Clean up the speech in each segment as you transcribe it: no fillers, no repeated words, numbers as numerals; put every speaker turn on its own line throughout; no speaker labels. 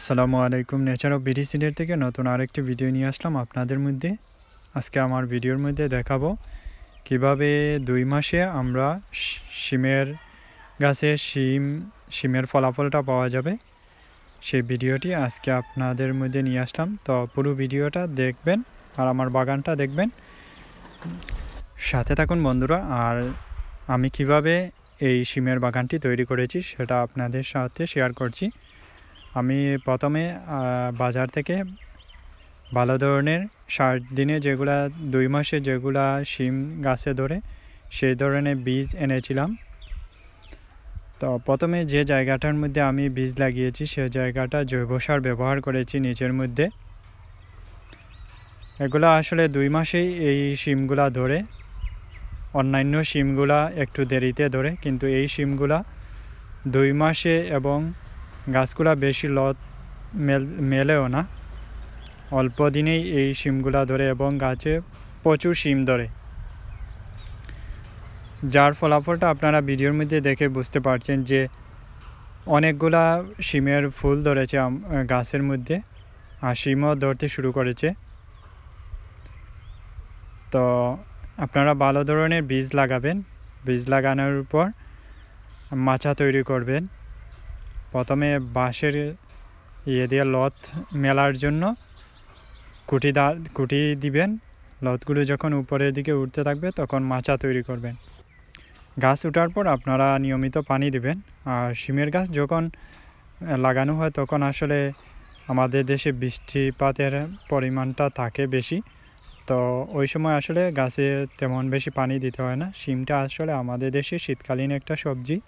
আসসালামু আলাইকুম। Nature of BD সিডের থেকে নতুন আরেকটি ভিডিও নিয়ে আসলাম আপনাদের মধ্যে। আজকে আমার ভিডিওর মধ্যে দেখাবো কিভাবে 2 মাসে আমরা শিমের গাছে শিমের ফলাফলটা পাওয়া যাবে, সেই ভিডিওটি আজকে আপনাদের মধ্যে নিয়ে আসলাম। তো পুরো ভিডিওটা দেখবেন আর আমার বাগানটা দেখবেন, সাথে থাকুন বন্ধুরা। আর আমি কিভাবে এই শিমের বাগানটি তৈরি করেছি সেটা আপনাদের সাথে শেয়ার করছি। আমি প্রথমে বাজার থেকে ভালো ধরনের 60 দিনে যেগুলা 2 মাসে যেগুলা শিম গাছে ধরে সেই ধরনের বীজ এনেছিলাম। তো প্রথমে যে জায়গাটার মধ্যে আমি বীজ লাগিয়েছি সেই জায়গাটা জৈব সার ব্যবহার করেছি নিচের মধ্যে। এগুলা আসলে 2 মাসেই এই শিমগুলা ধরে, অন্যান্য শিমগুলা একটু দেরিতে ধরে, কিন্তু এই শিমগুলা 2 মাসে এবং গাছগুলা বেশি লত মেলেও না, অল্প দিনেই এই শিমগুলা ধরে এবং গাছে প্রচুর শিম ধরে, যার ফলাফলটা আপনারা ভিডিওর মধ্যে দেখে বুঝতে পারছেন যে অনেকগুলা শিমের ফুল ধরেছে গাছের মধ্যে আর শিমও ধরতে শুরু করেছে। তো আপনারা ভালো ধরনের বীজ লাগাবেন। বীজ লাগানোর পর মাচা তৈরি করবেন। প্রথমে বাঁশের দিয়ে লত মেলার জন্য কুটি দিবেন। লতগুলো যখন উপরের দিকে উঠতে থাকবে তখন মাচা তৈরি করবেন। গাছ ওঠার পর আপনারা নিয়মিত পানি দিবেন। আর শিমের গাছ যখন লাগানো হয় তখন আসলে আমাদের দেশে বৃষ্টিপাতের পরিমাণটা থাকে বেশি, তো ওই সময় আসলে গাছে তেমন বেশি পানি দিতে হয় না। শিমটা আসলে আমাদের দেশে শীতকালীন একটা সবজি।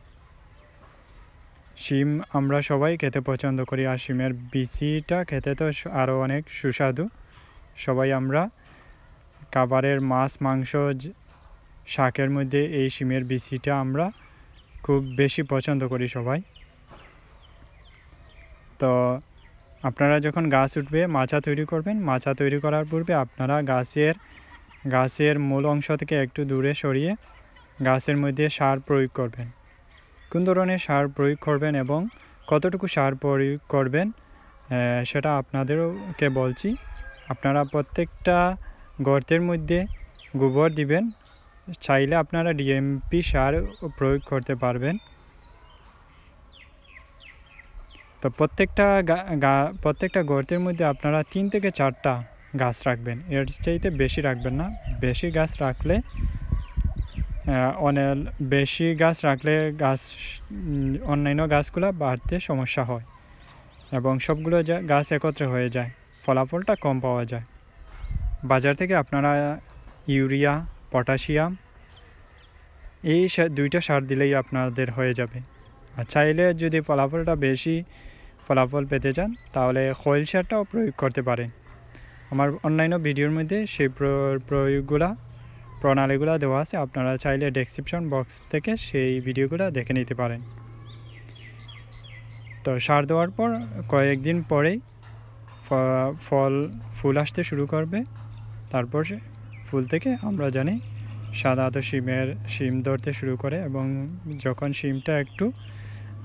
শিম আমরা সবাই খেতে পছন্দ করি, আর শিমের বিচিটা খেতে তো আরও অনেক সুস্বাদু। সবাই আমরা খাবারের মাছ, মাংস, শাকের মধ্যে এই শিমের বিচিটা আমরা খুব বেশি পছন্দ করি সবাই। তো আপনারা যখন গাছ উঠবে মাচা তৈরি করবেন। মাচা তৈরি করার পূর্বে আপনারা গাছের মূল অংশ থেকে একটু দূরে সরিয়ে গাছের মধ্যে সার প্রয়োগ করবেন। কোন ধরনের সার প্রয়োগ করবেন এবং কতটুকু সার প্রয়োগ করবেন সেটা আপনাদেরকে বলছি। আপনারা প্রত্যেকটা গর্তের মধ্যে গোবর দিবেন। চাইলে আপনারা ডিএমপি সার প্রয়োগ করতে পারবেন। তো প্রত্যেকটা গর্তের মধ্যে আপনারা 3 থেকে 4টা গাছ রাখবেন, এর চাইতে বেশি রাখবেন না। বেশি গাছ রাখলে অন্যান্য গাছগুলো বাড়তে সমস্যা হয় এবং সবগুলো গাছ একত্রে হয়ে যায়, ফলাফলটা কম পাওয়া যায়। বাজার থেকে আপনারা ইউরিয়া, পটাশিয়াম এই 2টা সার দিলেই আপনাদের হয়ে যাবে। আর চাইলে যদি বেশি ফলাফল পেতে চান তাহলে খৈল সারটাও প্রয়োগ করতে পারেন। আমার অন্যান্য ভিডিওর মধ্যে সেই প্রণালীগুলো দেওয়া আছে, আপনারা চাইলে ডেসক্রিপশন বক্স থেকে সেই ভিডিওগুলো দেখে নিতে পারেন। তো সার দেওয়ার পর কয়েকদিন পরেই ফুল আসতে শুরু করবে। তারপর ফুল থেকে আমরা জানি সাধারণত শিম ধরতে শুরু করে এবং যখন শিমটা একটু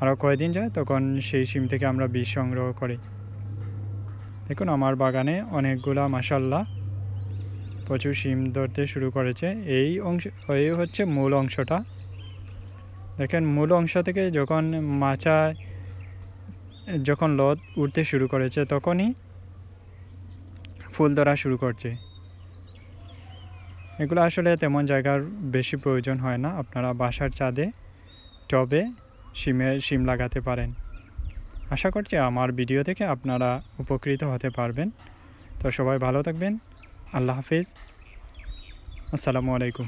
আরও কয়েকদিন যায় তখন সেই শিম থেকে আমরা বীজ সংগ্রহ করি। দেখুন আমার বাগানে অনেকগুলা মাশাআল্লাহ প্রচুর শিম ধরতে শুরু করেছে। এই হচ্ছে মূল অংশটা। দেখেন মূল অংশ থেকে যখন লত উঠতে শুরু করেছে তখনই ফুল ধরা শুরু করছে। এগুলো আসলে তেমন জায়গার বেশি প্রয়োজন হয় না। আপনারা বাসার ছাদে টবে শিম লাগাতে পারেন। আশা করছি আমার ভিডিও থেকে আপনারা উপকৃত হতে পারবেন। তো সবাই ভালো থাকবেন। আল্লাহ হাফিজ। আসসালামু আলাইকুম।